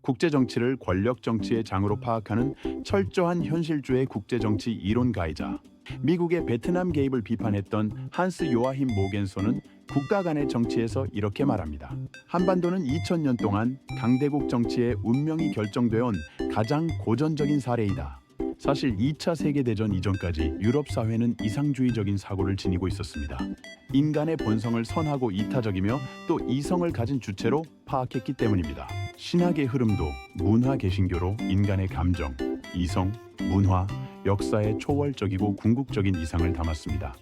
국제 정치를 권력 정치의 장으로 파악하는 철저한 현실주의 국제 정치 이론가이자 미국의 베트남 개입을 비판했던 한스 요아힘 모겐소는 국가 간의 정치에서 이렇게 말합니다. 한반도는 2000년 동안 강대국 정치의 운명이 결정되어 온 가장 고전적인 사례이다. 사실 2차 세계대전 이전까지 유럽 사회는 이상주의적인 사고를 지니고 있었습니다. 인간의 본성을 선하고 이타적이며 또 이성을 가진 주체로 파악했기 때문입니다. 신학의 흐름도 문화 개신교로 인간의 감정, 이성, 문화, 역사의 초월적이고 궁극적인 이상을 담았습니다.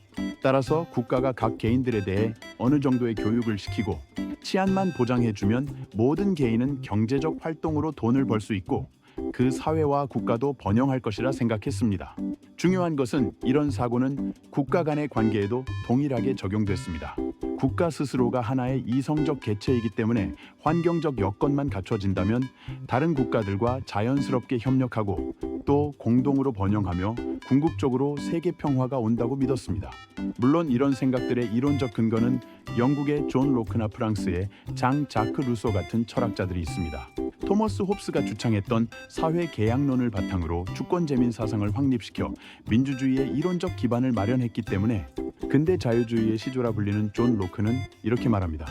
따라서 국가가 각 개인들에 대해 어느 정도의 교육을 시키고 치안만 보장해주면 모든 개인은 경제적 활동으로 돈을 벌 수 있고 그 사회와 국가도 번영할 것이라 생각했습니다. 중요한 것은 이런 사고는 국가 간의 관계에도 동일하게 적용됐습니다. 국가 스스로가 하나의 이성적 개체이기 때문에 환경적 여건만 갖춰진다면 다른 국가들과 자연스럽게 협력하고 또 공동으로 번영하며 궁극적으로 세계 평화가 온다고 믿었습니다. 물론 이런 생각들의 이론적 근거는 영국의 존 로크나 프랑스의 장 자크 루소 같은 철학자들이 있습니다. 토머스 홉스가 주창했던 사회 계약론을 바탕으로 주권재민 사상을 확립시켜 민주주의의 이론적 기반을 마련했기 때문에 근대 자유주의의 시조라 불리는 존 로크는 이렇게 말합니다.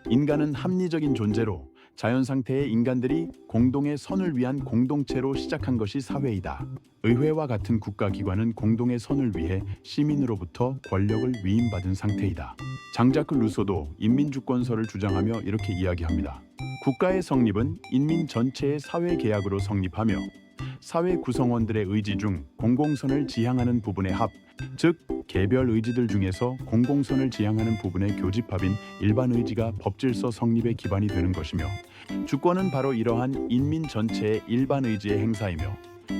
인간은 합리적인 존재로 자연 상태의 인간들이 공동의 선을 위한 공동체로 시작한 것이 사회이다. 의회와 같은 국가기관은 공동의 선을 위해 시민으로부터 권력을 위임받은 상태이다. 장자크 루소도 인민주권서를 주장하며 이렇게 이야기합니다. 국가의 성립은 인민 전체의 사회 계약으로 성립하며 사회 구성원들의 의지 중 공공선을 지향하는 부분의 합, 즉 개별 의지들 중에서 공공선을 지향하는 부분의 교집합인 일반 의지가 법질서 성립의 기반이 되는 것이며 주권은 바로 이러한 인민 전체의 일반 의지의 행사이며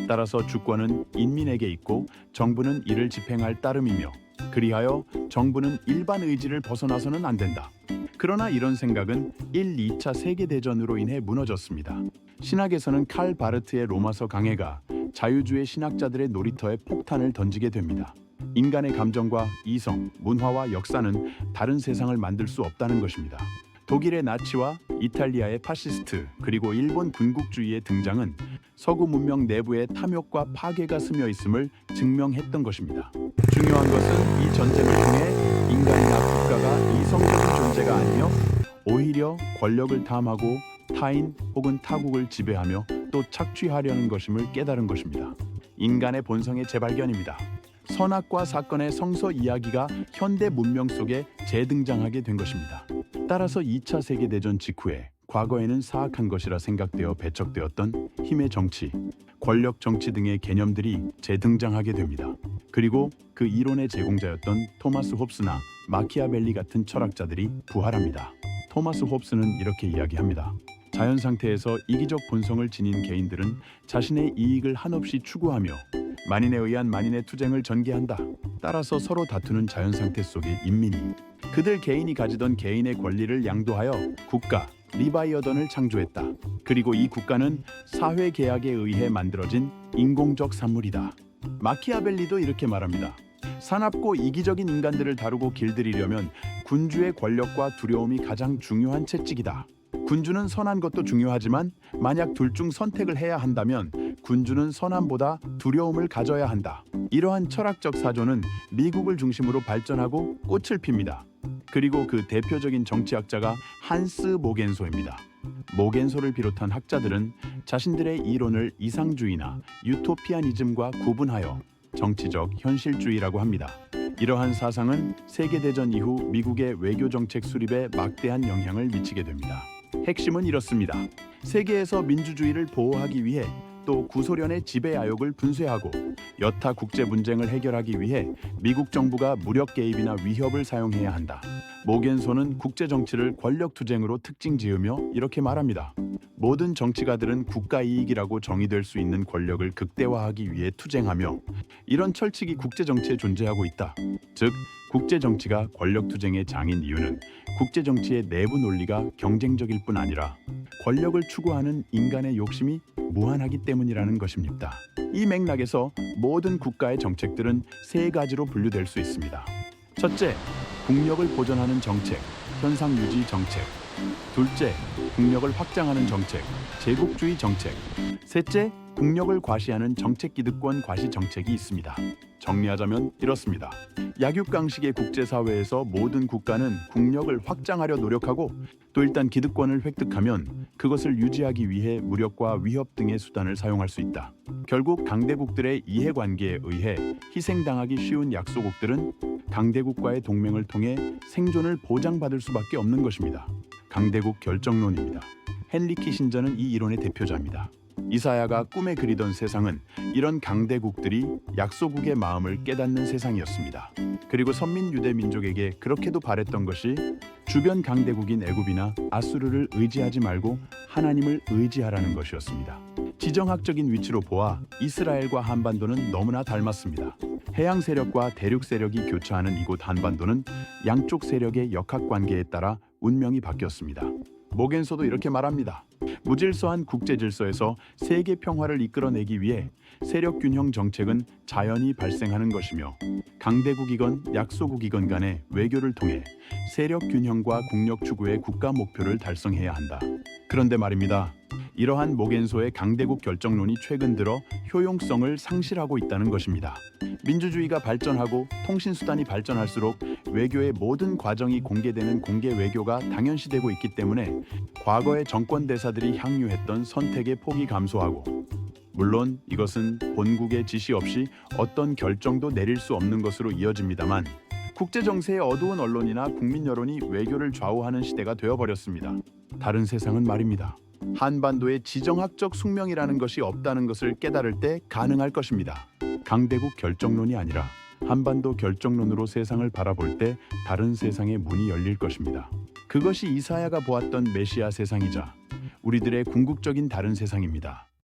따라서 주권은 인민에게 있고 정부는 이를 집행할 따름이며 그리하여 정부는 일반 의지를 벗어나서는 안 된다. 그러나 이런 생각은 1, 2차 세계대전으로 인해 무너졌습니다. 신학에서는 칼 바르트의 로마서 강해가 자유주의 신학자들의 놀이터에 폭탄을 던지게 됩니다. 인간의 감정과 이성, 문화와 역사는 다른 세상을 만들 수 없다는 것입니다. 독일의 나치와 이탈리아의 파시스트 그리고 일본 군국주의의 등장은 서구 문명 내부에 탐욕과 파괴가 스며 있음을 증명했던 것입니다. 중요한 것은 이 전쟁을 통해 인간이나 국가가 이성적인 존재가 아니며 오히려 권력을 탐하고 타인 혹은 타국을 지배하며 또 착취하려는 것임을 깨달은 것입니다. 인간의 본성의 재발견입니다. 선악과 사건의 성서 이야기가 현대 문명 속에 재등장하게 된 것입니다. 따라서 2차 세계대전 직후에 과거에는 사악한 것이라 생각되어 배척되었던 힘의 정치, 권력 정치 등의 개념들이 재등장하게 됩니다. 그리고 그 이론의 제공자였던 토마스 홉스나 마키아벨리 같은 철학자들이 부활합니다. 토마스 홉스는 이렇게 이야기합니다. 자연 상태에서 이기적 본성을 지닌 개인들은 자신의 이익을 한없이 추구하며 만인에 의한 만인의 투쟁을 전개한다. 따라서 서로 다투는 자연 상태 속의 인민이 그들 개인이 가지던 개인의 권리를 양도하여 국가, 리바이어던을 창조했다. 그리고 이 국가는 사회 계약에 의해 만들어진 인공적 산물이다. 마키아벨리도 이렇게 말합니다. 사납고 이기적인 인간들을 다루고 길들이려면 군주의 권력과 두려움이 가장 중요한 채찍이다. 군주는 선한 것도 중요하지만 만약 둘 중 선택을 해야 한다면 군주는 선함보다 두려움을 가져야 한다. 이러한 철학적 사조는 미국을 중심으로 발전하고 꽃을 핍니다. 그리고 그 대표적인 정치학자가 한스 모겐소입니다. 모겐소를 비롯한 학자들은 자신들의 이론을 이상주의나 유토피아니즘과 구분하여 정치적 현실주의라고 합니다. 이러한 사상은 세계대전 이후 미국의 외교정책 수립에 막대한 영향을 미치게 됩니다. 핵심은 이렇습니다. 세계에서 민주주의를 보호하기 위해 또 구소련의 지배 야욕을 분쇄하고 여타 국제 분쟁을 해결하기 위해 미국 정부가 무력 개입이나 위협을 사용해야 한다. 모겐소는 국제 정치를 권력 투쟁으로 특징 지으며 이렇게 말합니다. 모든 정치가들은 국가 이익이라고 정의될 수 있는 권력을 극대화하기 위해 투쟁하며 이런 철칙이 국제 정치에 존재하고 있다. 즉, 국제 정치가 권력 투쟁의 장인 이유는 국제 정치의 내부 논리가 경쟁적일 뿐 아니라 권력을 추구하는 인간의 욕심이 무한하기 때문이라는 것입니다. 이 맥락에서 모든 국가의 정책들은 세 가지로 분류될 수 있습니다. 첫째, 국력을 보존하는 정책, 현상 유지 정책. 둘째, 국력을 확장하는 정책, 제국주의 정책. 셋째, 국력을 과시하는 정책 기득권 과시 정책이 있습니다. 정리하자면 이렇습니다. 약육강식의 국제사회에서 모든 국가는 국력을 확장하려 노력하고 또 일단 기득권을 획득하면 그것을 유지하기 위해 무력과 위협 등의 수단을 사용할 수 있다. 결국 강대국들의 이해관계에 의해 희생당하기 쉬운 약소국들은 강대국과의 동맹을 통해 생존을 보장받을 수밖에 없는 것입니다. 강대국 결정론입니다. 헨리 키신저는 이 이론의 대표자입니다. 이사야가 꿈에 그리던 세상은 이런 강대국들이 약소국의 마음을 깨닫는 세상이었습니다. 그리고 선민 유대 민족에게 그렇게도 바랬던 것이 주변 강대국인 애굽이나 아수르를 의지하지 말고 하나님을 의지하라는 것이었습니다. 지정학적인 위치로 보아 이스라엘과 한반도는 너무나 닮았습니다. 해양 세력과 대륙 세력이 교차하는 이곳 한반도는 양쪽 세력의 역학관계에 따라 운명이 바뀌었습니다. 모겐소도 이렇게 말합니다. 무질서한 국제 질서에서 세계 평화를 이끌어내기 위해 세력 균형 정책은 자연히 발생하는 것이며 강대국이건 약소국이건 간의 외교를 통해 세력 균형과 국력 추구의 국가 목표를 달성해야 한다. 그런데 말입니다. 이러한 모겐소의 강대국 결정론이 최근 들어 효용성을 상실하고 있다는 것입니다. 민주주의가 발전하고 통신수단이 발전할수록 외교의 모든 과정이 공개되는 공개 외교가 당연시되고 있기 때문에 과거의 정권 대사들이 향유했던 선택의 폭이 감소하고 물론 이것은 본국의 지시 없이 어떤 결정도 내릴 수 없는 것으로 이어집니다만 국제 정세의 어두운 언론이나 국민 여론이 외교를 좌우하는 시대가 되어버렸습니다. 다른 세상은 말입니다. 한반도에 지정학적 숙명이라는 것이 없다는 것을 깨달을 때 가능할 것입니다. 강대국 결정론이 아니라 한반도 결정론으로 세상을 바라볼 때 다른 세상의 문이 열릴 것입니다. 그것이 이사야가 보았던 메시아 세상이자 우리들의 궁극적인 다른 세상입니다.